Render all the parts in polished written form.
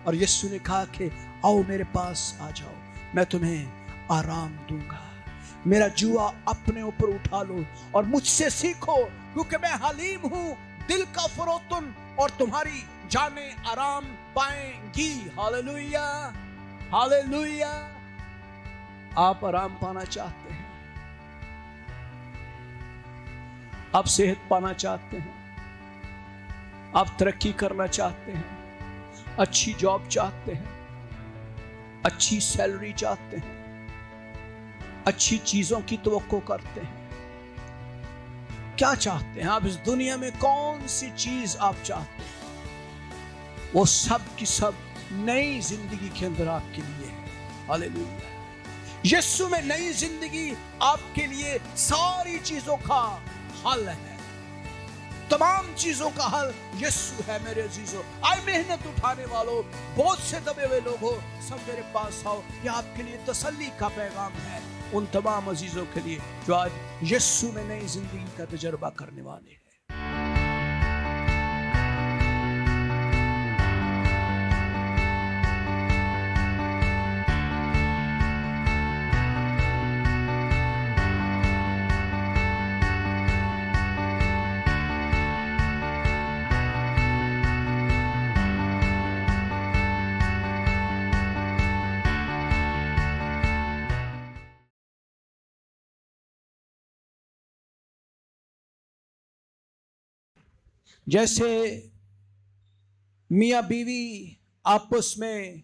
और यीशु ने कहा कि आओ मेरे पास आ जाओ, मैं तुम्हें आराम दूंगा। मेरा जुआ अपने ऊपर उठा लो और मुझसे सीखो, क्योंकि मैं हलीम हूं, दिल का फरोतन, और तुम्हारी जाने आराम पाएंगी। Hallelujah, hallelujah. आप आराम पाना चाहते हैं? आप सेहत पाना चाहते हैं? आप तरक्की करना चाहते हैं? अच्छी जॉब चाहते हैं? अच्छी सैलरी चाहते हैं? अच्छी चीजों की तवक्को करते हैं? क्या चाहते हैं आप? इस दुनिया में कौन सी चीज आप चाहते हैं? वो सब की सब नई जिंदगी के अंदर आपके लिए है। हालेलुया। यीशु में नई जिंदगी आपके लिए सारी चीजों का हल है। तमाम चीजों का हल यीशु है। मेरे अजीजों, आए मेहनत उठाने वालों, बहुत से दबे हुए लोग हो, सब मेरे पास आओ। यह आपके लिए तसल्ली का पैगाम है उन तमाम अजीजों के लिए जो आज यीशु में नई जिंदगी का तजर्बा करने वाले हैं। जैसे मियां बीवी आपस में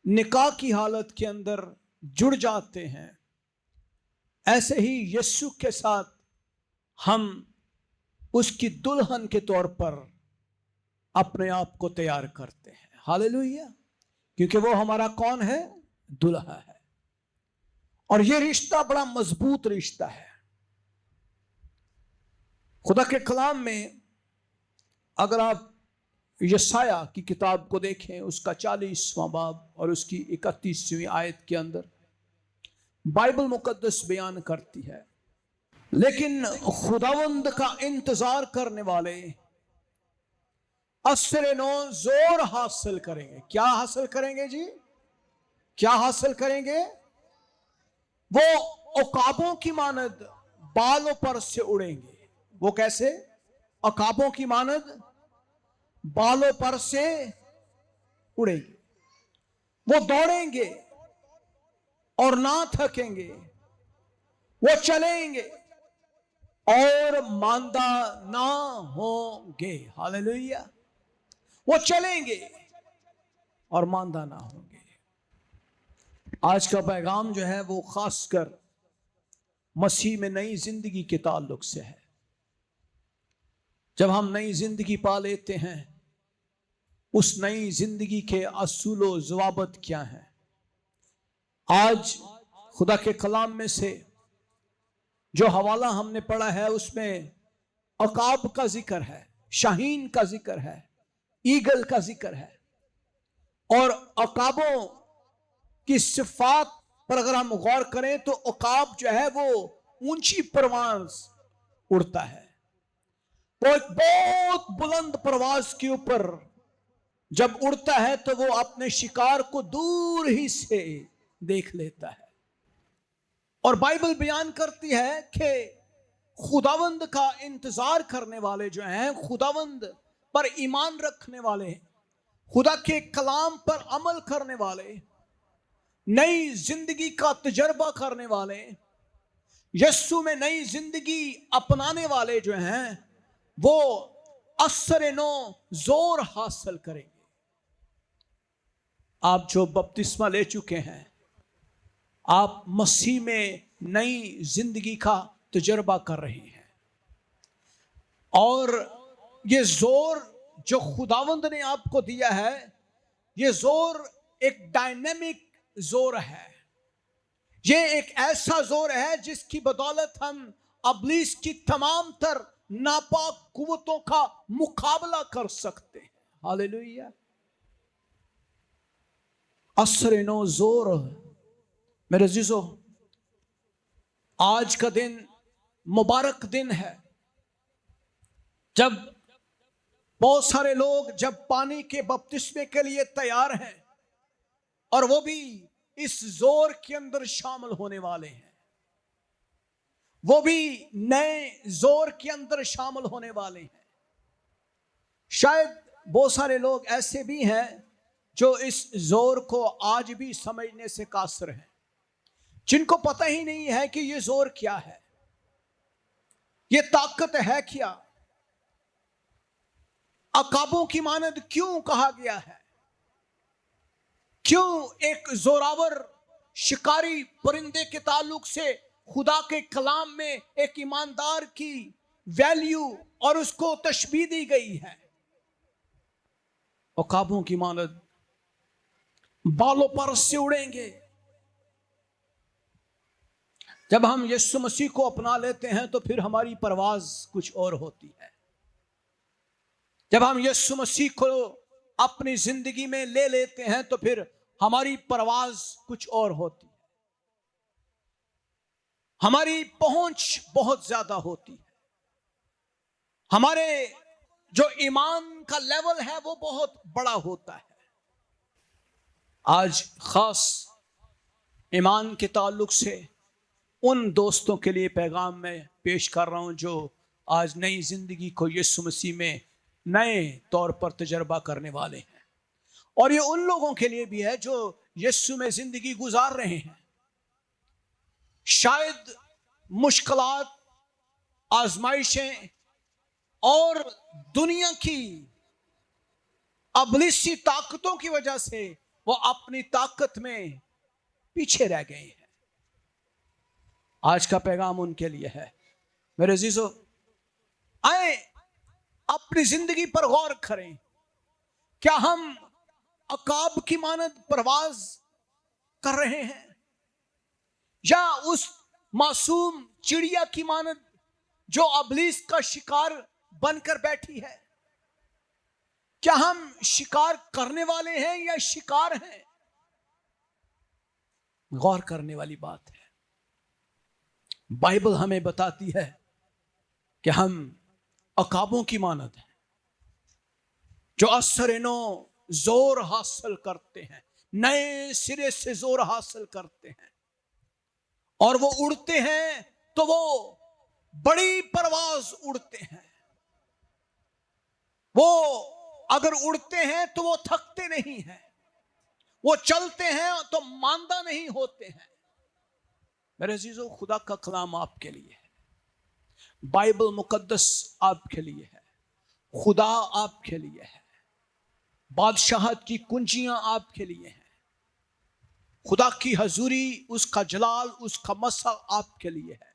निकाह की हालत के अंदर जुड़ जाते हैं, ऐसे ही यीशु के साथ हम उसकी दुल्हन के तौर पर अपने आप को तैयार करते हैं। हालेलुया। क्योंकि वो हमारा कौन है? दुल्हा है। और ये रिश्ता बड़ा मजबूत रिश्ता है। खुदा के कलाम में अगर आप यशाया की किताब को देखें, उसका 40वां बाब और उसकी 31वीं आयत के अंदर बाइबल मुकद्दस बयान करती है, लेकिन खुदावंद का इंतजार करने वाले असरे नो जोर हासिल करेंगे। क्या हासिल करेंगे जी? क्या हासिल करेंगे? वो अकाबों की मानद बालों पर से उड़ेंगे। वो कैसे? अकाबों की मानद बालों पर से उड़ेंगे। वो दौड़ेंगे और ना थकेंगे, वो चलेंगे और मांदा ना होंगे। हालेलुया। वो चलेंगे और मांदा ना होंगे। आज का पैगाम जो है वो खासकर मसीह में नई जिंदगी के ताल्लुक से है। जब हम नई जिंदगी पा लेते हैं, उस नई जिंदगी के असूलो ज़वाबत क्या है? आज खुदा के कलाम में से जो हवाला हमने पढ़ा है उसमें अकाब का जिक्र है, शाहीन का जिक्र है, ईगल का जिक्र है। और अकाबों की सिफात पर अगर हम गौर करें तो अकाब जो है वो ऊंची परवाज उड़ता है। वो एक बहुत बुलंद परवाज के ऊपर जब उड़ता है तो वो अपने शिकार को दूर ही से देख लेता है। और बाइबल बयान करती है कि खुदावंद का इंतजार करने वाले जो हैं, खुदावंद पर ईमान रखने वाले, खुदा के कलाम पर अमल करने वाले, नई जिंदगी का तजर्बा करने वाले, यीशु में नई जिंदगी अपनाने वाले जो हैं, वो असर नो जोर हासिल करेंगे। आप जो बपतिस्मा ले चुके हैं, आप मसीह में नई जिंदगी का तजर्बा कर रहे हैं। और ये जोर जो खुदावंद ने आपको दिया है, ये जोर एक डायनेमिक जोर है। ये एक ऐसा जोर है जिसकी बदौलत हम अबलीस की तमाम तर नापाक कुव्वतों का मुकाबला कर सकते हैं। हालेलुया। असर नो जोर। मेरे अजीजों, आज का दिन मुबारक दिन है जब बहुत सारे लोग जब पानी के बपतिस्मे के लिए तैयार हैं और वो भी इस जोर के अंदर शामिल होने वाले हैं, वो भी नए जोर के अंदर शामिल होने वाले हैं। शायद बहुत सारे लोग ऐसे भी हैं जो इस जोर को आज भी समझने से कासिर हैं, जिनको पता ही नहीं है कि ये जोर क्या है, ये ताकत है क्या, अकाबों की मानद क्यों कहा गया है, क्यों एक जोरावर शिकारी परिंदे के ताल्लुक से खुदा के कलाम में एक ईमानदार की वैल्यू और उसको तशबीह दी गई है। अकाबों की मानद बालों पर से उड़ेंगे। जब हम यीशु मसीह को अपना लेते हैं तो फिर हमारी परवाज कुछ और होती है। जब हम यीशु मसीह को अपनी जिंदगी में ले लेते हैं तो फिर हमारी परवाज कुछ और होती है, हमारी पहुंच बहुत ज्यादा होती है, हमारे जो ईमान का लेवल है वो बहुत बड़ा होता है। आज खास ईमान के ताल्लुक से उन दोस्तों के लिए पैगाम मैं पेश कर रहा हूं जो आज नई जिंदगी को यीशु मसीह में नए तौर पर तजर्बा करने वाले हैं, और ये उन लोगों के लिए भी है जो यीशु में जिंदगी गुजार रहे हैं। शायद मुश्किलात, आजमाइशें और दुनिया की अबलिसी ताकतों की वजह से वो अपनी ताकत में पीछे रह गए हैं। आज का पैगाम उनके लिए है। मेरे अजीजों, आए अपनी जिंदगी पर गौर करें। क्या हम अकाब की मानद परवाज कर रहे हैं या उस मासूम चिड़िया की मानद जो अबलीस का शिकार बनकर बैठी है? क्या हम शिकार करने वाले हैं या शिकार हैं? गौर करने वाली बात है। बाइबल हमें बताती है कि हम अकाबों की मानद हैं जो असरनो जोर हासिल करते हैं, नए सिरे से जोर हासिल करते हैं, और वो उड़ते हैं तो वो बड़ी परवाज उड़ते हैं। वो अगर उड़ते हैं तो वो थकते नहीं हैं, वो चलते हैं तो मांदा नहीं होते हैं। मेरे अजीजों, खुदा का कलाम आपके लिए है, बाइबल मुकद्दस आपके लिए है, खुदा आपके लिए है, बादशाहत की कुंजियां आपके लिए हैं, खुदा की हजूरी, उसका जलाल, उसका मसा आपके लिए है,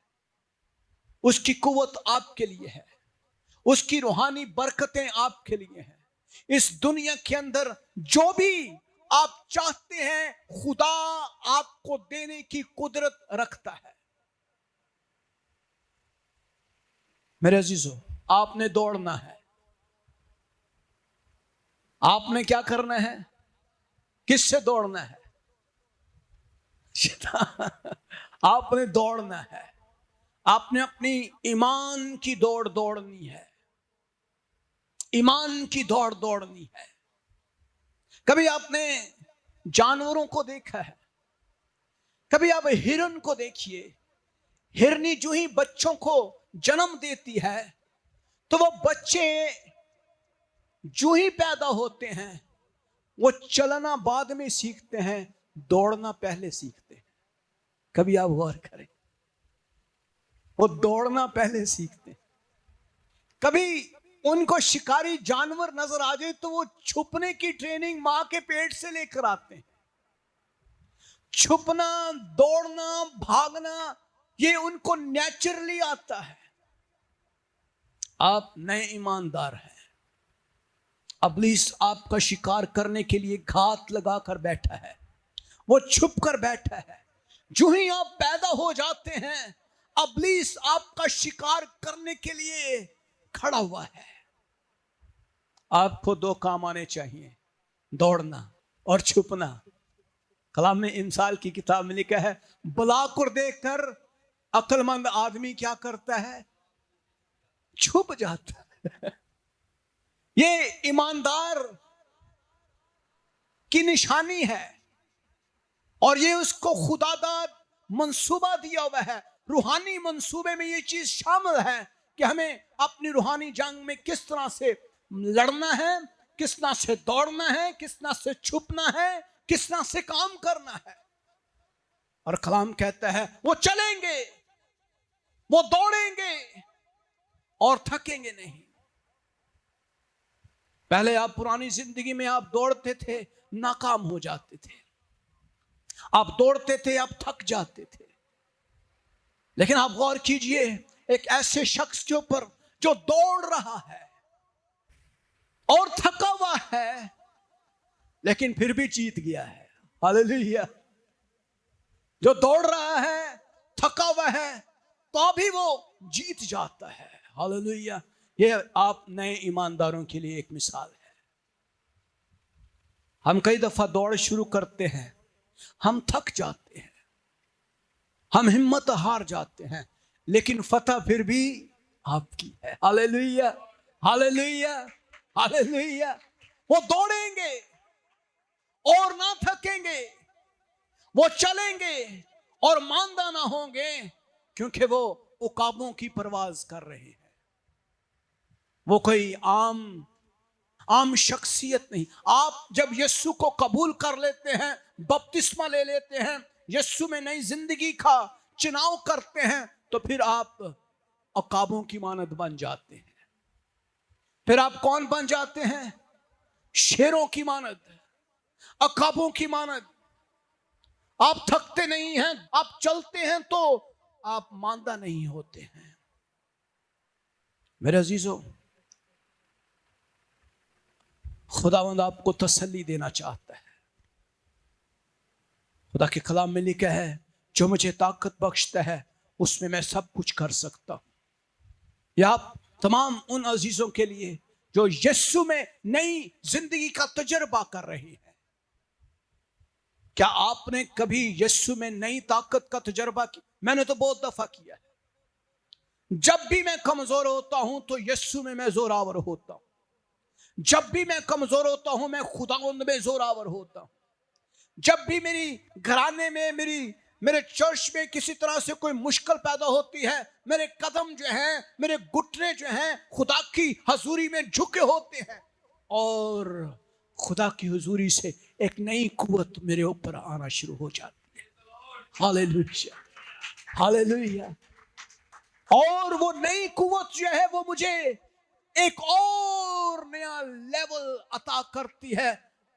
उसकी कुव्वत आपके लिए है, उसकी रूहानी बरकतें आपके लिए हैं। इस दुनिया के अंदर जो भी आप चाहते हैं खुदा आपको देने की कुदरत रखता है। मेरे अजीजों, आपने दौड़ना है। आपने क्या करना है? किससे दौड़ना है? आपने दौड़ना है। आपने अपनी ईमान की दौड़ दौड़नी है, ईमान की दौड़ दौड़नी है। कभी आपने जानवरों को देखा है? कभी आप हिरन को देखिए। हिरनी जो ही बच्चों को जन्म देती है तो वो बच्चे जो ही पैदा होते हैं वो चलना बाद में सीखते हैं, दौड़ना पहले सीखते हैं। कभी आप गौर करें, वो दौड़ना पहले सीखते हैं। कभी उनको शिकारी जानवर नजर आ जाए तो वो छुपने की ट्रेनिंग मां के पेट से लेकर आते हैं। छुपना, दौड़ना, भागना, ये उनको नेचुरली आता है। आप नए ईमानदार हैं। अबलीस आपका शिकार करने के लिए घात लगाकर बैठा है, वो छुप कर बैठा है। जो ही आप पैदा हो जाते हैं अबलीस आपका शिकार करने के लिए खड़ा हुआ है। आपको दो काम आने चाहिए, दौड़ना और छुपना। कलाम में इंसाल की किताब में लिखा है, बुलाकर देखकर अक्लमंद आदमी क्या करता है? छुप जाता है। ये ईमानदार की निशानी है और ये उसको खुदादाद मंसूबा दिया हुआ है। रूहानी मंसूबे में ये चीज शामिल है कि हमें अपनी रूहानी जंग में किस तरह से लड़ना है, किस तरह से दौड़ना है, किस तरह से छुपना है, किस तरह से काम करना है। और कलाम कहता है वो चलेंगे, वो दौड़ेंगे और थकेंगे नहीं। पहले आप पुरानी जिंदगी में आप दौड़ते थे, नाकाम हो जाते थे, आप दौड़ते थे, आप थक जाते थे। लेकिन आप गौर कीजिए एक ऐसे शख्स के ऊपर जो दौड़ रहा है और थका हुआ है लेकिन फिर भी जीत गया है। हालेलुया। जो दौड़ रहा है, थका हुआ है, तो भी वो जीत जाता है। हालेलुया। ये आप नए ईमानदारों के लिए एक मिसाल है। हम कई दफा दौड़ शुरू करते हैं, हम थक जाते हैं, हम हिम्मत हार जाते हैं, लेकिन फतह फिर भी आपकी है। Hallelujah, hallelujah, hallelujah. वो दौड़ेंगे और ना थकेंगे, वो चलेंगे और मांदा ना होंगे, क्योंकि वो उकाबों की परवाज कर रहे हैं। वो कोई आम शख्सियत नहीं। आप जब यीशु को कबूल कर लेते हैं, बपतिस्मा ले लेते हैं, यीशु में नई जिंदगी का चुनाव करते हैं, तो फिर आप अकाबों की मानद बन जाते हैं। फिर आप कौन बन जाते हैं? शेरों की मानद, अकाबों की मानद। आप थकते नहीं हैं, आप चलते हैं तो आप मांदा नहीं होते हैं। मेरे अजीजों, खुदावंद आपको तसल्ली देना चाहता है। खुदा के कलाम में लिखा है जो मुझे ताकत बख्शता है उसमें मैं सब कुछ कर सकता हूं। यह आप तमाम उन अजीजों के लिए जो यीशु में नई जिंदगी का तजर्बा कर रहे हैं। क्या आपने कभी यीशु में नई ताकत का तजर्बा किया? मैंने तो बहुत दफा किया है। जब भी मैं कमजोर होता हूं तो यीशु में मैं जोरावर होता हूं। जब भी मैं कमजोर होता हूं मैं खुदावंद में जोरावर होता हूं। जब भी मेरी घराने में, मेरे चर्च में किसी तरह से कोई मुश्किल पैदा होती है, मेरे कदम जो हैं, मेरे घुटने जो हैं खुदा की हजूरी में झुके होते हैं और खुदा की हुजूरी से एक नई कुव्वत मेरे ऊपर आना शुरू हो जाती है। Hallelujah, hallelujah. और वो नई कुव्वत जो है वो मुझे एक और नया लेवल अता करती है,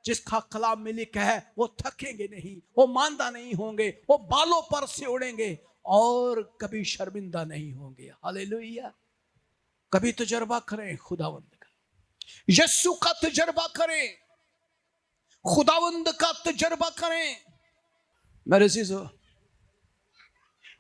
जिसका कलाम में लिखा है वो थकेंगे नहीं, वो मांदा नहीं होंगे, वो बालों पर से उड़ेंगे और कभी शर्मिंदा नहीं होंगे। हालेलुया। कभी तजर्बा करें खुदावंद का, यीशु का तजर्बा करें, खुदावंद का तजर्बा करें। मेरे अजीजों,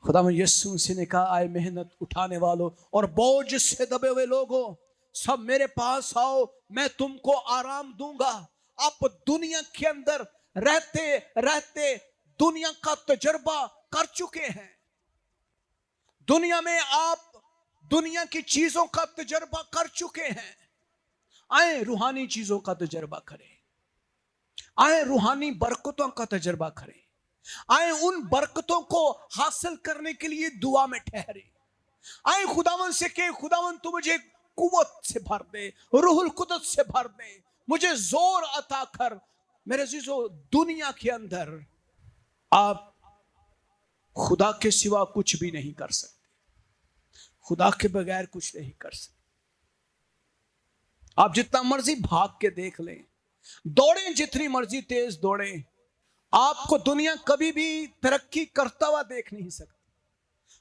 खुदावंद यीशु मसीह ने कहा आए मेहनत उठाने वालों और बोझ से दबे हुए लोगों, सब मेरे पास आओ, मैं तुमको आराम दूंगा। आप दुनिया के अंदर रहते रहते दुनिया का तजर्बा कर चुके हैं। दुनिया में आप दुनिया की चीजों का तजर्बा कर चुके हैं। आए रूहानी चीजों का तजर्बा करें, आए रूहानी बरकतों का तजर्बा करें, आए उन बरकतों को हासिल करने के लिए दुआ में ठहरे। आए खुदावन से कहे खुदावन तू मुझे कुव्वत से भर दे, रूहुल कुदस से भर दे, मुझे जोर अता कर। मेरे अजीजों, दुनिया के अंदर आप खुदा के सिवा कुछ भी नहीं कर सकते, खुदा के बगैर कुछ नहीं कर सकते। आप जितना मर्जी भाग के देख लें, दौड़ें जितनी मर्जी तेज दौड़ें, आपको दुनिया कभी भी तरक्की करता हुआ देख नहीं सकती।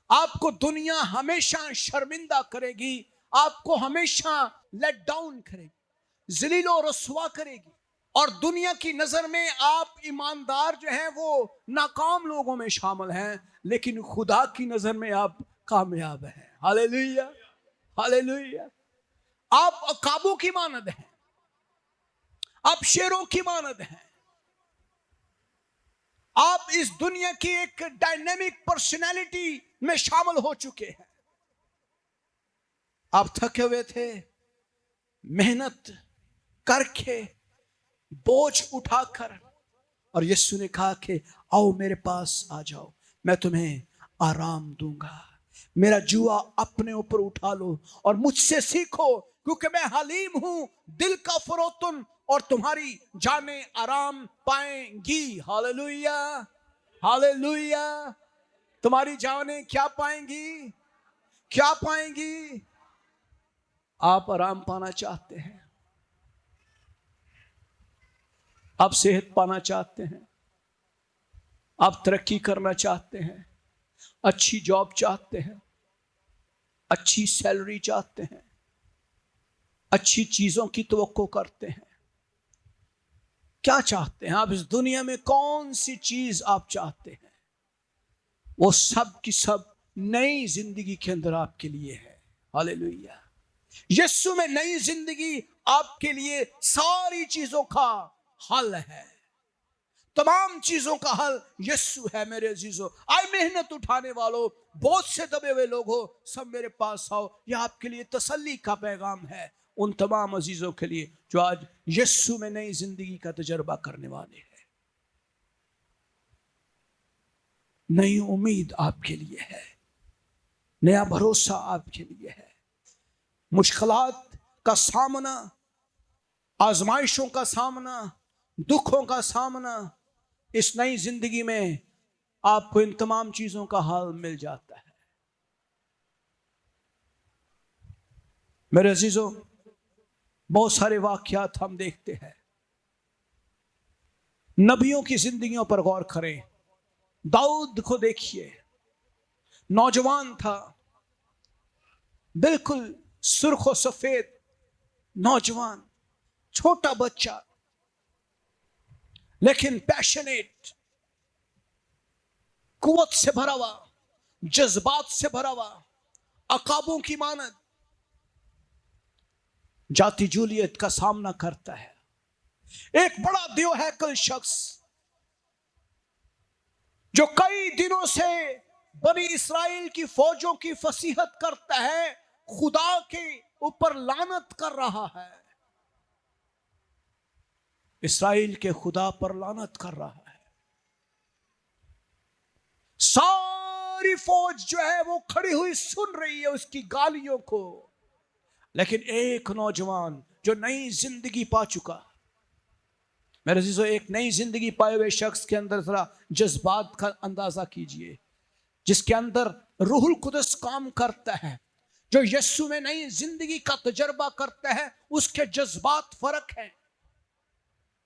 आपको दुनिया हमेशा शर्मिंदा करेगी, आपको हमेशा लेट डाउन करेगी, जलीलो रसवा करेगी। और दुनिया की नजर में आप ईमानदार जो हैं वो नाकाम लोगों में शामिल हैं, लेकिन खुदा की नजर में आप कामयाब हैं। Hallelujah, hallelujah. आप अकाबों की मानद हैं, आप शेरों की मानद हैं, आप इस दुनिया की एक डायनेमिक पर्सनालिटी में शामिल हो चुके हैं। आप थके हुए थे, मेहनत करके, बोझ उठाकर, और यीशु ने कहा कि आओ मेरे पास आ जाओ, मैं तुम्हें आराम दूंगा। मेरा जुआ अपने ऊपर उठा लो और मुझसे सीखो, क्योंकि मैं हलीम हूं, दिल का फरोतन, और तुम्हारी जाने आराम पाएंगी। Hallelujah, hallelujah. तुम्हारी जाने क्या पाएंगी? क्या पाएंगी? आप आराम पाना चाहते हैं? आप सेहत पाना चाहते हैं? आप तरक्की करना चाहते हैं? अच्छी जॉब चाहते हैं? अच्छी सैलरी चाहते हैं? अच्छी चीजों की तवक्को करते हैं? क्या चाहते हैं आप इस दुनिया में? कौन सी चीज आप चाहते हैं? वो सब की सब नई जिंदगी के अंदर आपके लिए है। हालेलुया। यीशु में नई जिंदगी आपके लिए सारी चीजों का हल है। तमाम चीजों का हल यीशु है। मेरे अजीजों, आए मेहनत उठाने वालों, बोझ से दबे हुए लोग हो, सब मेरे पास आओ। यह आपके लिए तसल्ली का पैगाम है उन तमाम अजीजों के लिए जो आज यीशु में नई जिंदगी का तजर्बा करने वाले हैं। नई उम्मीद आपके लिए है, नया भरोसा आपके लिए है। मुश्किलात का सामना, आजमाइशों का सामना, दुखों का सामना, इस नई जिंदगी में आपको इन तमाम चीजों का हाल मिल जाता है। मेरे अजीजों, बहुत सारे वाकयात हम देखते हैं। नबियों की जिंदगियों पर गौर करें। दाऊद को देखिए, नौजवान था, बिल्कुल सुर्ख और सफेद नौजवान, छोटा बच्चा, लेकिन पैशनेट, कुवत से भरा हुआ, जज्बात से भरा हुआ, अकाबों की मानद जाति जूलियत का सामना करता है। एक बड़ा देवहैकल शख्स जो कई दिनों से बनी इस्राएल की फौजों की फसीहत करता है, खुदा के ऊपर लानत कर रहा है, इस्राएल के खुदा पर लानत कर रहा है। सारी फौज जो है वो खड़ी हुई सुन रही है उसकी गालियों को, लेकिन एक नौजवान जो नई जिंदगी पा चुका, मेरे अजीजों, एक नई जिंदगी पाए हुए शख्स के अंदर जरा जज्बात का अंदाजा कीजिए, जिसके अंदर रूहुल कुदस काम करता है, जो यीशु में नई जिंदगी का तजर्बा करता है, उसके जज्बात फर्क हैं।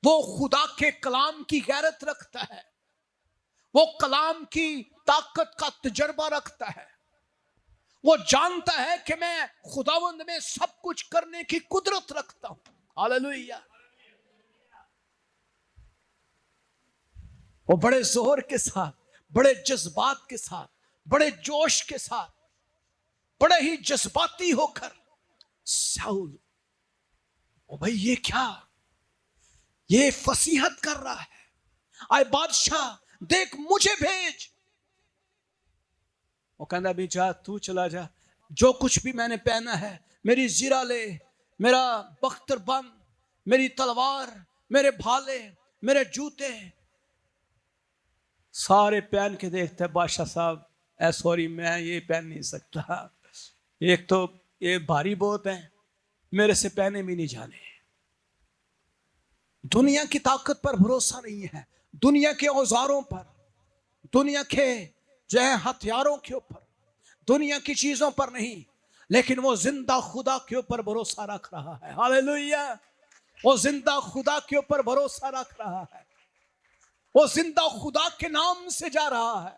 वो खुदा के कलाम की गैरत रखता है, वो कलाम की ताकत का तजर्बा रखता है, वो जानता है कि मैं खुदावंद में सब कुछ करने की कुदरत रखता हूं। हालेलुया। वो बड़े जोर के साथ, बड़े जज्बात के साथ, बड़े जोश के साथ, बड़े ही जज्बाती होकर, शाऊल, ओ भाई ये क्या, ये फसीहत कर रहा है, आए बादशाह देख मुझे भेज। वो कहता भी जा, तू चला जा, जो कुछ भी मैंने पहना है, मेरी जीरा ले, मेरा बख्तर बंद, मेरी तलवार, मेरे भाले, मेरे जूते, सारे पहन के देखते हैं। बादशाह साहब, सॉरी, मैं ये पहन नहीं सकता, एक तो ये भारी बहुत है, मेरे से पहने भी नहीं जाने। दुनिया की ताकत पर भरोसा नहीं है, दुनिया के औजारों पर, दुनिया के जो है हथियारों के ऊपर, दुनिया की चीजों पर नहीं, लेकिन वो जिंदा खुदा के ऊपर भरोसा रख रहा है। हालेलुया। वो जिंदा खुदा के ऊपर भरोसा रख रहा है, वो जिंदा खुदा के नाम से जा रहा है।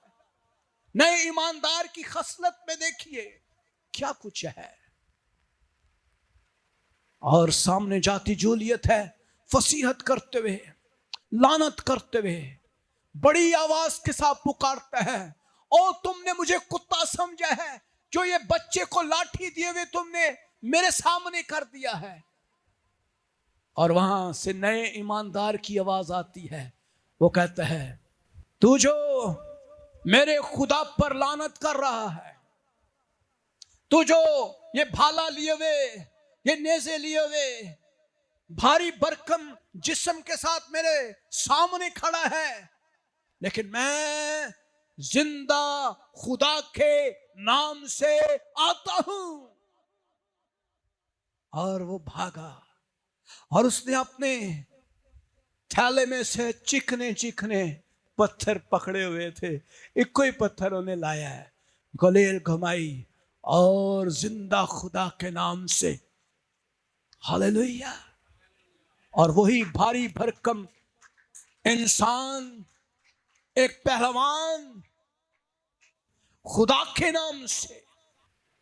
नए ईमानदार की खसलत में देखिए क्या कुछ है। और सामने जाति जूलियत है, फसीहत करते हुए, लानत करते हुए, बड़ी आवाज के साथ पुकारता है, ओ तुमने मुझे कुत्ता समझा है, जो ये बच्चे को लाठी दिए हुए तुमने मेरे सामने कर दिया है। और वहां से नए ईमानदार की आवाज आती है, वो कहता है, तू जो मेरे खुदा पर लानत कर रहा है, तू जो ये भाला लिए हुए, ये नेज़े लिए हुए भारी भरकम जिस्म के साथ मेरे सामने खड़ा है, लेकिन मैं जिंदा खुदा के नाम से आता हूं। और वो भागा और उसने अपने थैले में से चिकने चिकने पत्थर पकड़े हुए थे, एक कोई पत्थर उन्हें लाया है, गलेर घुमाई और जिंदा खुदा के नाम से, हालेलुया। और वही भारी भरकम इंसान, एक पहलवान, खुदा के नाम से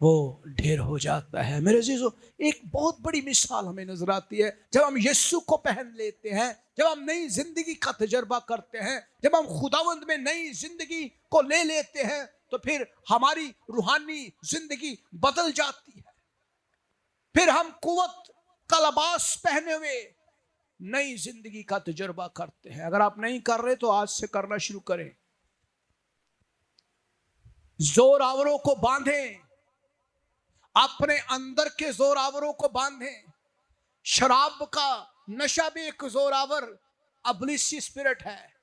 वो ढेर हो जाता है। मेरे अजीजों, एक बहुत बड़ी मिसाल हमें नजर आती है जब हम यीशु को पहन लेते हैं, जब हम नई जिंदगी का तजर्बा करते हैं, जब हम खुदावंद में नई जिंदगी को ले लेते हैं, तो फिर हमारी रूहानी जिंदगी बदल जाती है। फिर हम कुव्वत का लिबास पहने हुए नई जिंदगी का तजर्बा करते हैं। अगर आप नहीं कर रहे तो आज से करना शुरू करें। जोरावरों को बांधें, अपने अंदर के जोरावरों को बांधें। शराब का नशा भी एक जोरावर अबलीसी स्पिरिट है।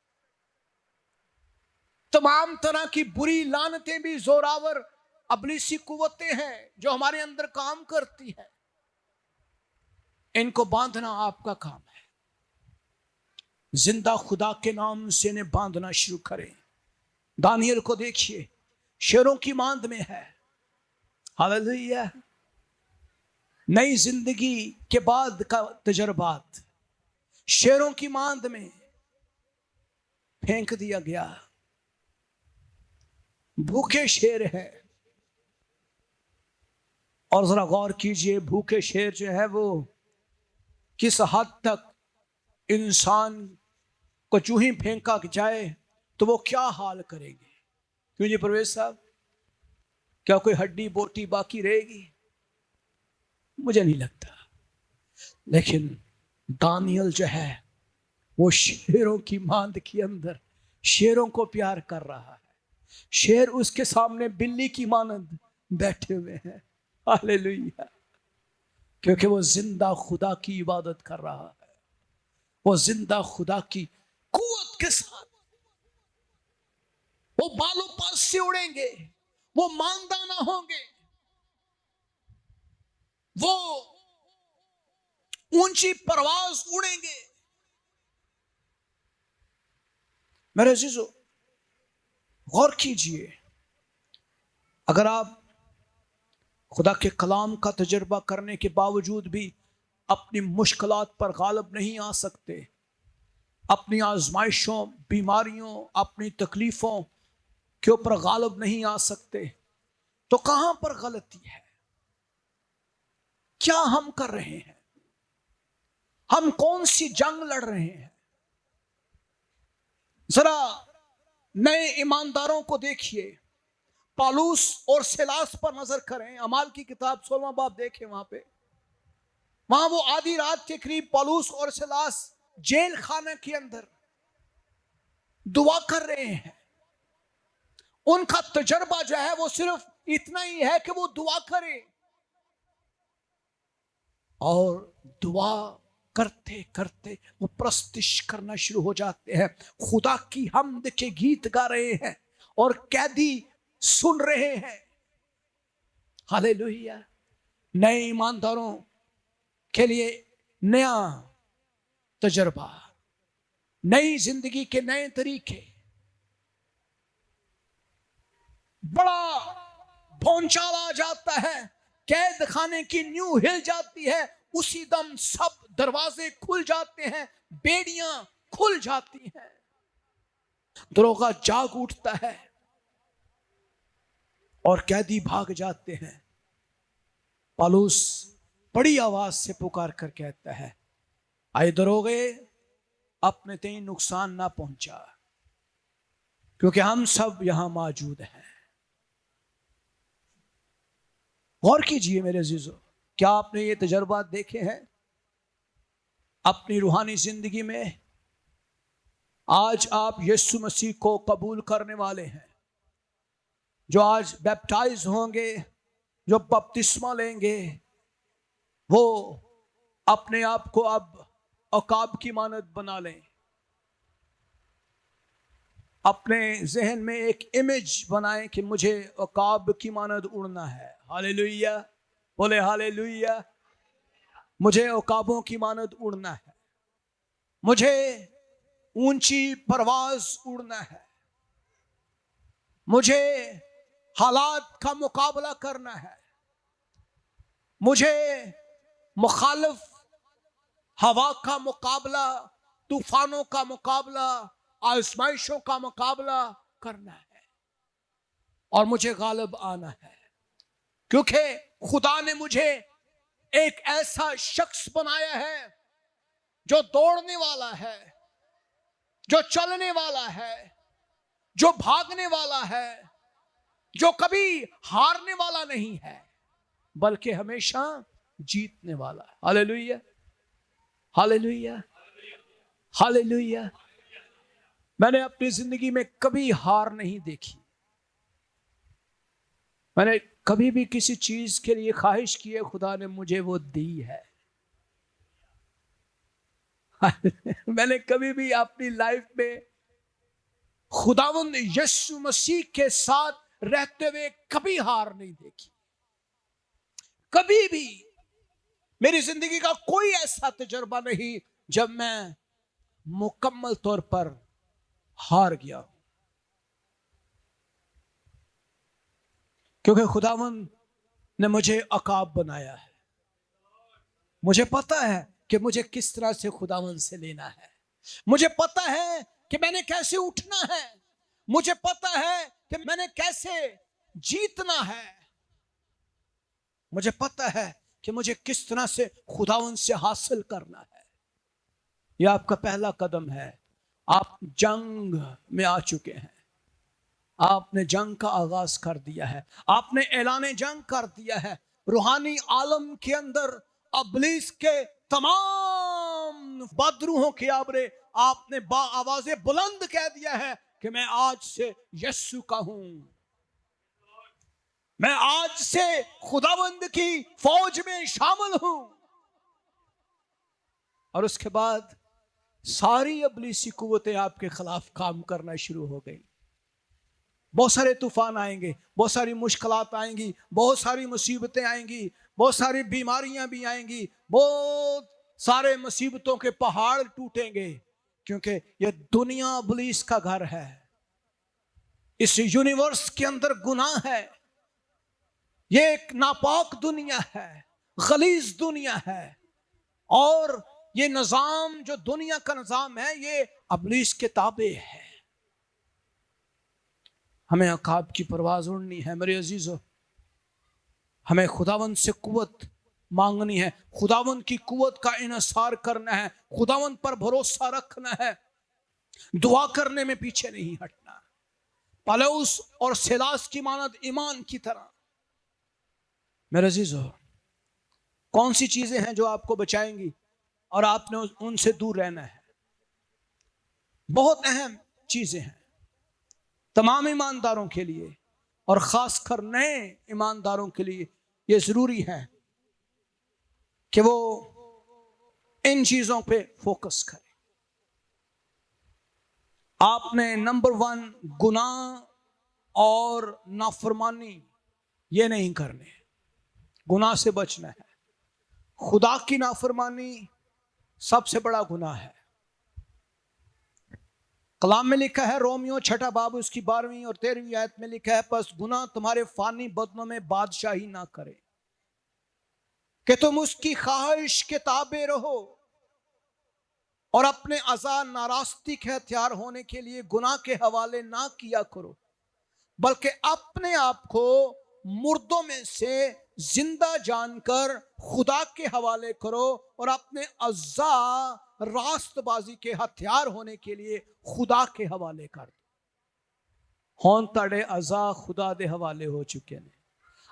तमाम तरह की बुरी लानतें भी जोरावर अबलीसी कुव्वतें हैं जो हमारे अंदर काम करती है। इनको बांधना आपका काम है। जिंदा खुदा के नाम से इन्हें बांधना शुरू करें। दानियल को देखिए, शेरों की मांद में है, हालेलुया। नई जिंदगी के बाद का तजर्बात, शेरों की मांद में फेंक दिया गया। भूखे शेर है, और जरा गौर कीजिए, भूखे शेर जो है वो किस हद तक इंसान को चूं ही फेंका जाए तो वो क्या हाल करेंगे। क्यों जी परवेज साहब, क्या कोई हड्डी बोटी बाकी रहेगी? मुझे नहीं लगता। लेकिन दानियल जो है वो शेरों की मांद के अंदर शेरों को प्यार कर रहा है। शेर उसके सामने बिल्ली की मानंद बैठे हुए हैं, हालेलुया। क्योंकि वो जिंदा खुदा की इबादत कर रहा है। वो जिंदा खुदा की कुव्वत के साथ वो बालों पास से उड़ेंगे, वो मांदा ना होंगे, वो ऊंची परवाज उड़ेंगे। मेरे अजीजों, गौर कीजिए, अगर आप खुदा के कलाम का तजर्बा करने के बावजूद भी अपनी मुश्किलात पर गालिब नहीं आ सकते, अपनी आजमाइशों, बीमारियों, अपनी तकलीफों के ऊपर गालिब नहीं आ सकते, तो कहां पर गलती है? क्या हम कर रहे हैं? हम कौन सी जंग लड़ रहे हैं? जरा नए ईमानदारों को देखिए, पौलुस और सिलास पर नजर करें। अमाल की किताब 16वां बाब देखें, वहां वो आधी रात के करीब पौलुस और सिलास जेल खाने के अंदर दुआ कर रहे हैं। उनका तजर्बा जो है वो सिर्फ इतना ही है कि वो दुआ करें, और दुआ करते करते वो प्रस्तिश करना शुरू हो जाते हैं। खुदा की हमद के गीत गा रहे हैं और कैदी सुन रहे हैं, हालेलुया। नए ईमानदारों के लिए नया तजर्बा, नई जिंदगी के नए तरीके, बड़ा भौंचाल आ जाता है, कैद खाने की न्यू हिल जाती है, उसी दम सब दरवाजे खुल जाते हैं, बेड़ियां खुल जाती हैं, दरोगा जाग उठता है और कैदी भाग जाते हैं। पौलुस बड़ी आवाज से पुकार कर कहता है, आए दरोगे, अपने तेई नुकसान ना पहुंचा, क्योंकि हम सब यहां मौजूद हैं। गौर कीजिए मेरे अजीजों, क्या आपने ये तजर्बा देखे हैं अपनी रूहानी जिंदगी में? आज आप यीशु मसीह को कबूल करने वाले हैं, जो आज बैप्टाइज होंगे, जो बपतिस्मा लेंगे, वो अपने आप को अब औकाब की मानद बना लें। अपने जहन में एक इमेज बनाएं कि मुझे औकाब की मानद उड़ना है। हालेलुया, बोले हालेलुया। मुझे औकाबों की मानद उड़ना है, मुझे ऊंची परवाज उड़ना है, मुझे हालात का मुकाबला करना है, मुझे मुखालिफ हवा का मुकाबला, तूफानों का मुकाबला, आजमाइशों का मुकाबला करना है और मुझे गालिब आना है, क्योंकि खुदा ने मुझे एक ऐसा शख्स बनाया है जो दौड़ने वाला है, जो चलने वाला है, जो भागने वाला है, जो कभी हारने वाला नहीं है बल्कि हमेशा जीतने वाला है। Hallelujah, hallelujah, hallelujah. मैंने अपनी जिंदगी में कभी हार नहीं देखी। मैंने कभी भी किसी चीज के लिए ख्वाहिश की है, खुदा ने मुझे वो दी है। मैंने कभी भी अपनी लाइफ में खुदावंद यीशु मसीह के साथ रहते हुए कभी हार नहीं देखी। कभी भी मेरी जिंदगी का कोई ऐसा तजुर्बा नहीं जब मैं मुकम्मल तौर पर हार गया, क्योंकि खुदावंद ने मुझे औकाब बनाया है। मुझे पता है कि मुझे किस तरह से खुदावंद से लेना है। मुझे पता है कि मैंने कैसे उठना है। मुझे पता है कि मैंने कैसे जीतना है। मुझे पता है कि मुझे किस तरह से खुदावंद से हासिल करना है। यह आपका पहला कदम है। आप जंग में आ चुके हैं। आपने जंग का आगाज कर दिया है। आपने ऐलान जंग कर दिया है। रूहानी आलम के अंदर अबलीस के तमाम बदरूहों के आबरे आपने आवाज़ें बुलंद कह दिया है कि मैं आज से यीशु का हूं। मैं आज से खुदावंद की फौज में शामिल हूं। और उसके बाद सारी अबलीसी कुव्वतें आपके खिलाफ काम करना शुरू हो गई। बहुत सारे तूफान आएंगे, बहुत सारी मुश्किलात आएंगी, बहुत सारी मुसीबतें आएंगी, बहुत सारी बीमारियां भी आएंगी, बहुत सारे मुसीबतों के पहाड़ टूटेंगे, क्योंकि यह दुनिया इब्लीस का घर है। इस यूनिवर्स के अंदर गुनाह है। यह एक नापाक दुनिया है, गलीज दुनिया है। और ये निजाम जो दुनिया का निजाम है, ये इब्लीस के ताबे है। हमें औकाब की परवाज उड़नी है मेरे अजीजों। हमें खुदावंद से कुव्वत मांगनी है, खुदावंद की कुव्वत का इन्सार करना है, खुदावंद पर भरोसा रखना है, दुआ करने में पीछे नहीं हटना। पलौस और सिलास की मानद ईमान की तरह। मेरे अजीजों, कौन सी चीजें हैं जो आपको बचाएंगी और आपने उनसे दूर रहना है? बहुत अहम चीजें हैं तमाम ईमानदारों के लिए, और खासकर नए ईमानदारों के लिए यह जरूरी है कि वो इन चीजों पे फोकस करें। आपने नंबर 1 गुनाह और नाफरमानी ये नहीं करने। गुनाह से बचना है। खुदा की नाफरमानी सबसे बड़ा गुनाह है। कलाम में लिखा है, रोमियो 6 बाब उसकी 12वीं और 13वीं आयत में लिखा है, बस गुनाह तुम्हारे फानी बदनों में बादशाही ना करे कि तुम उसकी ख्वाहिश के ताबे रहो और अपने अज़ा नारास्ती के हथियार होने के लिए गुनाह के हवाले ना किया करो, बल्कि अपने आप को मुर्दों में से जिंदा जानकर खुदा के हवाले करो और अपने अज़ा रास्तबाजी के हथियार होने के लिए खुदा के हवाले कर दो। होन तड़े अज़ा खुदा दे हवाले हो चुके हैं।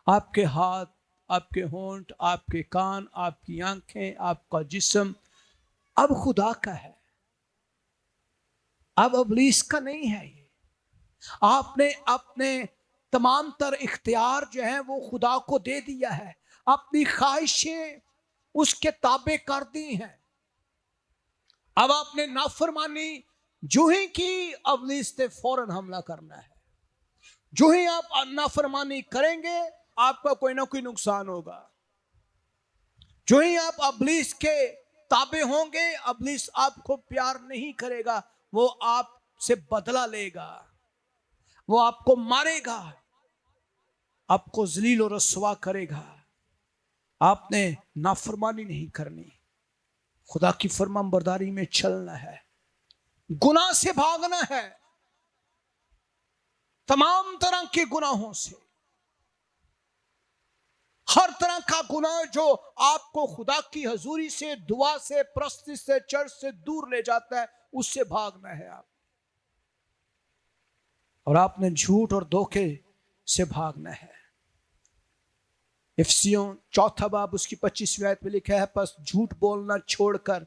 आपके हाथ, आपके होंठ, आपके कान, आपकी आंखें, आपका जिस्म अब खुदा का है, अब इब्लीस का नहीं है। ये आपने अपने तमाम तर इख्तियार जो है वो खुदा को दे दिया है। अपनी ख्वाहिशें उसके ताबे कर दी हैं। अब आपने नाफरमानी जो ही की, अब इब्लीस ने फौरन हमला करना है। जो ही आप नाफरमानी करेंगे आपका कोई ना कोई नुकसान होगा। जो ही आप इब्लीस के ताबे होंगे, इब्लीस आपको प्यार नहीं करेगा, वो आपसे बदला लेगा, वो आपको मारेगा, आपको जलील और रसवा करेगा। आपने नाफरमानी नहीं करनी, खुदा की फरमाबरदारी में चलना है, गुनाह से भागना है, तमाम तरह के गुनाहों से, हर तरह का गुनाह जो आपको खुदा की हजूरी से, दुआ से, प्रस्ती से, चर्च से दूर ले जाता है, उससे भागना है आप। और आपने झूठ और धोखे से भागना है। इफिसियों 4 बाब उसकी 25वीं आयत में लिखा है, बस झूठ बोलना छोड़कर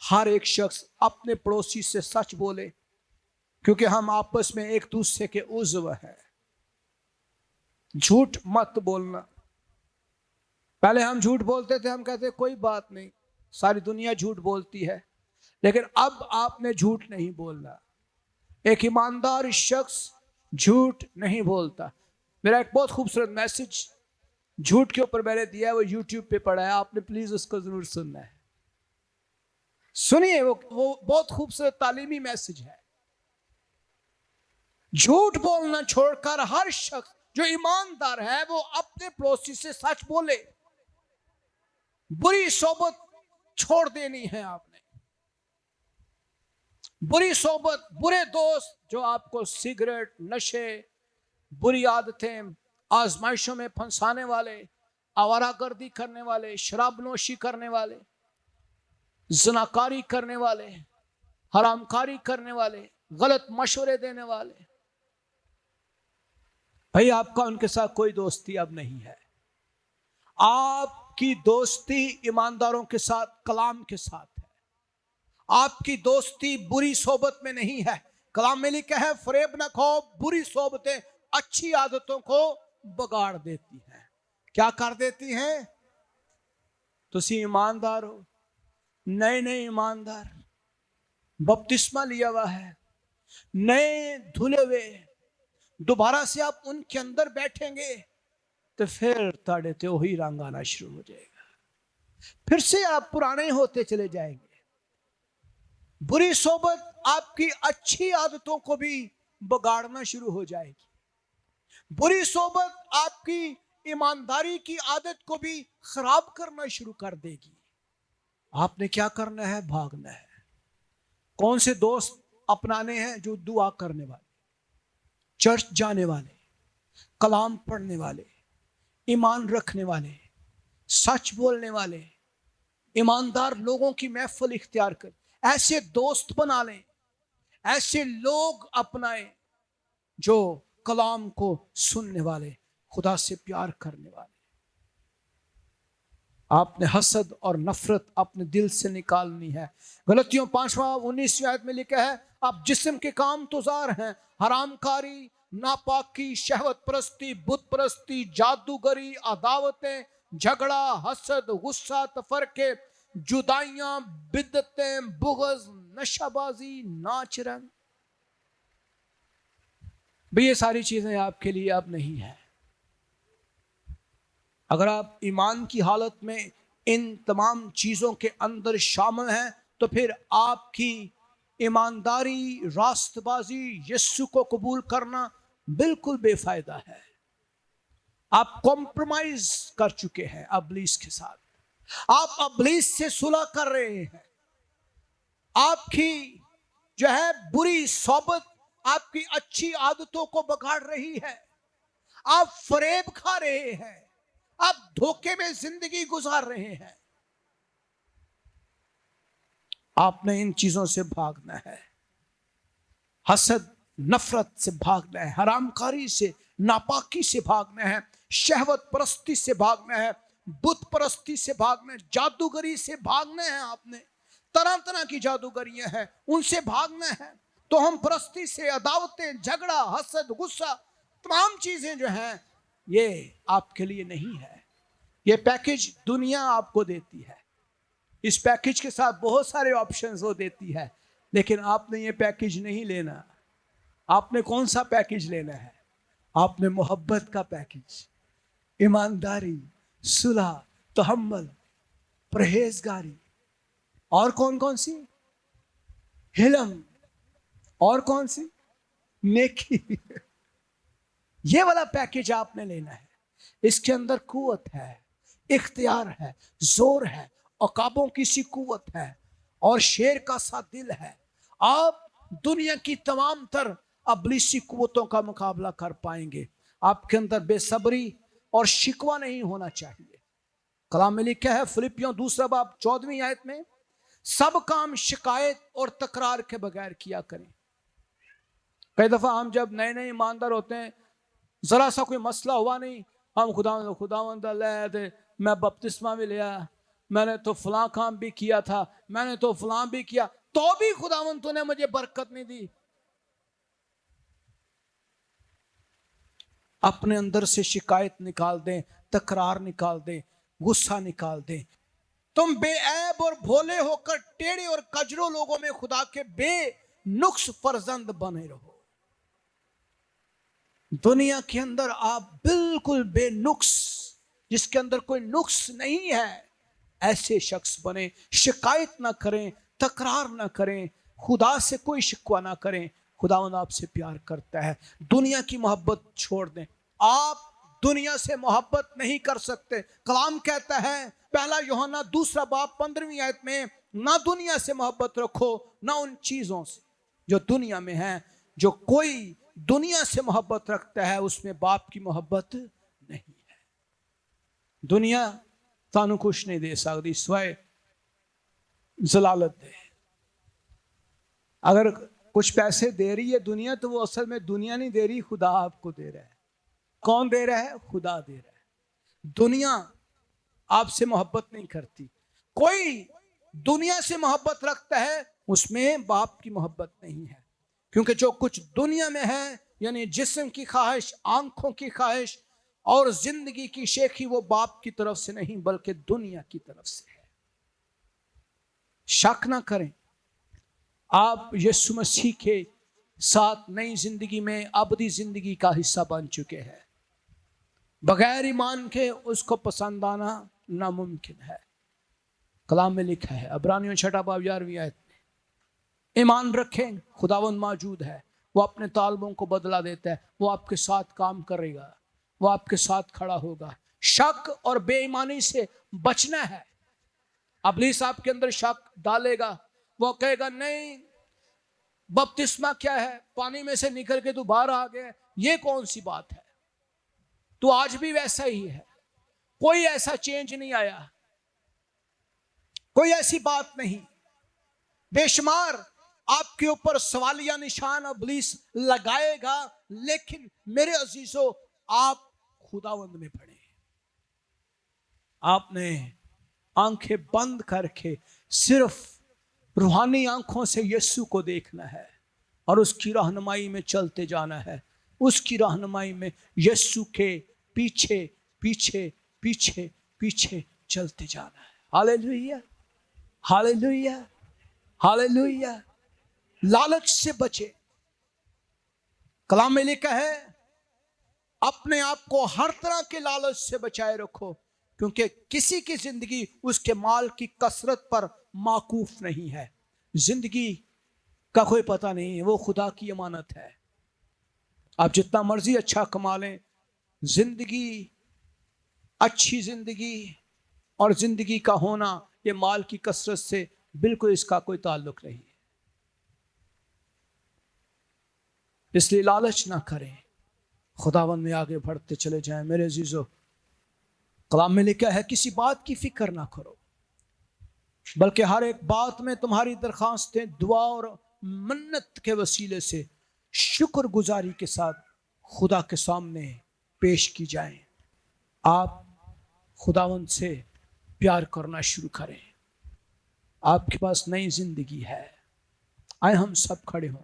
हर एक शख्स अपने पड़ोसी से सच बोले, क्योंकि हम आपस में एक दूसरे के उज़्व हैं। झूठ मत बोलना। पहले हम झूठ बोलते थे, हम कहते कोई बात नहीं, सारी दुनिया झूठ बोलती है, लेकिन अब आपने झूठ नहीं बोलना। एक ईमानदार शख्स झूठ नहीं बोलता। मेरा एक बहुत खूबसूरत मैसेज झूठ के ऊपर मैंने दिया है, वो यूट्यूब पे पड़ा है, आपने प्लीज उसको जरूर सुनना है। सुनिए, वो बहुत खूबसूरत तालीमी मैसेज है। झूठ बोलना छोड़कर हर शख्स जो ईमानदार है वो अपने पड़ोसी से सच बोले। बुरी सोबत छोड़ देनी है आपने। बुरी सोबत, बुरे दोस्त जो आपको सिगरेट, नशे, बुरी आदतें, आजमाइशों में फंसाने वाले, आवारागर्दी करने वाले, शराबनोशी करने वाले, ज़नाकारी करने वाले, हरामकारी करने वाले, गलत मशवरे देने वाले, भाई आपका उनके साथ कोई दोस्ती अब नहीं है। आपकी दोस्ती ईमानदारों के साथ, कलाम के साथ है। आपकी दोस्ती बुरी सोबत में नहीं है। कलाम में लिखा है, फरेब न खाओ, बुरी सोबतें अच्छी आदतों को बगाड़ देती हैं। क्या कर देती हैं? तुसी ईमानदार हो, नए नए ईमानदार, बपतिस्मा लिया हुआ है, नए धुले हुए, दोबारा से आप उनके अंदर बैठेंगे तो फिर ताड़े ते वही रंग आना शुरू हो जाएगा, फिर से आप पुराने होते चले जाएंगे। बुरी सोबत आपकी अच्छी आदतों को भी बगाड़ना शुरू हो जाएगी। बुरी सोबत आपकी ईमानदारी की आदत को भी खराब करना शुरू कर देगी। आपने क्या करना है? भागना है। कौन से दोस्त अपनाने हैं? जो दुआ करने वाले, चर्च जाने वाले, कलाम पढ़ने वाले, ईमान रखने वाले, सच बोलने वाले, ईमानदार लोगों की महफिल इख्तियार कर, ऐसे दोस्त बना लें, ऐसे लोग अपनाएं जो कलाम को सुनने वाले, खुदा से प्यार करने वाले। आपने हसद और नफरत अपने दिल से निकालनी है। गलतियों 5:19 आयत में लिखा है, आप जिस्म के काम तुजार हैं, हरामकारी, नापाकी, शहवत परस्ती, बुत परस्ती, जादूगरी, अदावतें, झगड़ा, हसद, गुस्सा, तफरके, जुदाइयां, बिद्दतें, बुग़्ज़, नशाबाजी, नाच रंग। भाई ये सारी चीजें आपके लिए अब नहीं है। अगर आप ईमान की हालत में इन तमाम चीजों के अंदर शामिल हैं तो फिर आपकी ईमानदारी, रास्तबाजी, यीशु को कबूल करना बिल्कुल बेफायदा है। आप कॉम्प्रोमाइज कर चुके हैं इब्लीस के साथ, आप इब्लीस से सुलह कर रहे हैं। आपकी जो है बुरी सोबत आपकी अच्छी आदतों को बगाड़ रही है। आप फरेब खा रहे हैं, आप धोखे में जिंदगी गुजार रहे हैं। आपने इन चीजों से भागना है। हसद, नफरत से भागना है, हरामकारी से, नापाकी से भागना है, शहवत परस्ती से भागना है, बुत परस्ती से भागना है, जादूगरी से भागना है। आपने तरह तरह की जादूगरियां हैं, उनसे भागना है। तो हम परस्ती से, अदावतें, झगड़ा, हसद, गुस्सा, तमाम चीजें जो हैं ये आपके लिए नहीं है। ये पैकेज दुनिया आपको देती है। इस पैकेज के साथ बहुत सारे ऑप्शंस वो देती है, लेकिन आपने ये पैकेज नहीं लेना। आपने कौन सा पैकेज लेना है? आपने मोहब्बत का पैकेज, ईमानदारी, सुलह, तहम्मुल, परहेजगारी, और कौन कौन सी? हिलम, और कौन सी? नेकी। ये वाला पैकेज आपने लेना है। इसके अंदर कुव्वत है, इख्तियार है, जोर है, औकाबों की सी कुव्वत है और शेर का सा दिल है। आप दुनिया की तमाम तर अबलीसी कुव्वतों का मुकाबला कर पाएंगे। आपके अंदर बेसब्री और शिकवा नहीं होना चाहिए। कलाम में लिखा है फिलिपियों 2 बाब 14वीं आयत में, सब काम शिकायत और तकरार के बगैर किया करें। कई दफा हम जब नए नए ईमानदार होते हैं, जरा सा कोई मसला हुआ नहीं, हम खुदावंद मैं बपतिस्मा भी लिया, मैंने तो फलां काम भी किया था, मैंने तो फलां भी किया, तो भी खुदावंद तूने मुझे बरकत नहीं दी। अपने अंदर से शिकायत निकाल दें, तकरार निकाल दें, गुस्सा निकाल दें। तुम बेऐब और भोले होकर टेढ़े और कजरों लोगों में खुदा के बेनुक्स फर्जंद बने रहो। दुनिया के अंदर आप बिल्कुल बेनुक्स, जिसके अंदर कोई नुक्स नहीं है, ऐसे शख्स बने। शिकायत ना करें, तकरार ना करें, खुदा से कोई शिकवा ना करें। खुदावंद आपसे प्यार करता है। दुनिया की मोहब्बत छोड़ दें। आप दुनिया से मोहब्बत नहीं कर सकते। कलाम कहता है 1 यूहन्ना 2 बाब 15वीं आयत में, ना दुनिया से मोहब्बत रखो, ना उन चीजों से जो दुनिया में है। जो कोई दुनिया से मोहब्बत रखता है उसमें बाप की मोहब्बत नहीं है। दुनिया तानू कुछ नहीं दे सकती, स्वयं जलालत दे। अगर कुछ पैसे दे रही है दुनिया, तो वो असल में दुनिया नहीं दे रही, खुदा आपको दे रहा है। कौन दे रहा है? खुदा दे रहा है। दुनिया आपसे मोहब्बत नहीं करती। कोई दुनिया से मोहब्बत रखता है उसमें बाप की मोहब्बत नहीं है। क्योंकि जो कुछ दुनिया में है, यानी जिस्म की ख्वाहिश, आंखों की ख्वाहिश और जिंदगी की शेखी, वो बाप की तरफ से नहीं बल्कि दुनिया की तरफ से है। शक ना करें, आप यीशु मसीह के साथ नई जिंदगी में अबदी जिंदगी का हिस्सा बन चुके हैं। बगैर ईमान के उसको पसंद आना नामुमकिन है। कलाम में लिखा है इब्रानियों 6 बाब 11वीं आयत में, ईमान रखें, खुदावंद मौजूद है, वो अपने तालबों को बदला देता है, वो आपके साथ काम करेगा, वो आपके साथ खड़ा होगा। शक और बेईमानी से बचना है। इब्लीस आपके अंदर शक डालेगा, वो कहेगा नहीं बपतिस्मा क्या है, पानी में से निकल के तू बाहर आ गया, ये कौन सी बात है? तो आज भी वैसा ही है, कोई ऐसा चेंज नहीं आया, कोई ऐसी बात नहीं। बेशुमार आपके ऊपर सवालिया निशान इब्लीस लगाएगा, लेकिन मेरे अजीजों आप खुदावंद में पड़े। आपने आंखें बंद करके सिर्फ रूहानी आंखों से यीशु को देखना है और उसकी रहनुमाई में चलते जाना है। उसकी रहनुमाई में यीशु के पीछे पीछे पीछे पीछे चलते जाना है। Hallelujah, hallelujah, hallelujah. लालच से बचे। कलाम में लिखा है अपने आप को हर तरह के लालच से बचाए रखो, क्योंकि किसी की जिंदगी उसके माल की कसरत पर माकूफ नहीं है। जिंदगी का कोई पता नहीं है, वो खुदा की अमानत है। आप जितना मर्जी अच्छा कमा लें, जिंदगी, अच्छी जिंदगी और जिंदगी का होना ये माल की कसरत से बिल्कुल इसका कोई ताल्लुक नहीं है। इसलिए लालच ना करें, खुदावन में आगे बढ़ते चले जाएं। मेरे अजीजों, कलाम में लिखा है किसी बात की फिक्र ना करो, बल्कि हर एक बात में तुम्हारी दरखास्तें दुआ और मन्नत के वसीले से शुक्रगुजारी के साथ खुदा के सामने पेश की जाएं। आप खुदावंद से प्यार करना शुरू करें। आपके पास नई जिंदगी है। आए हम सब खड़े हों।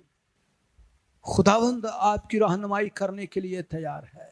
खुदावंद आपकी रहनुमाई करने के लिए तैयार है।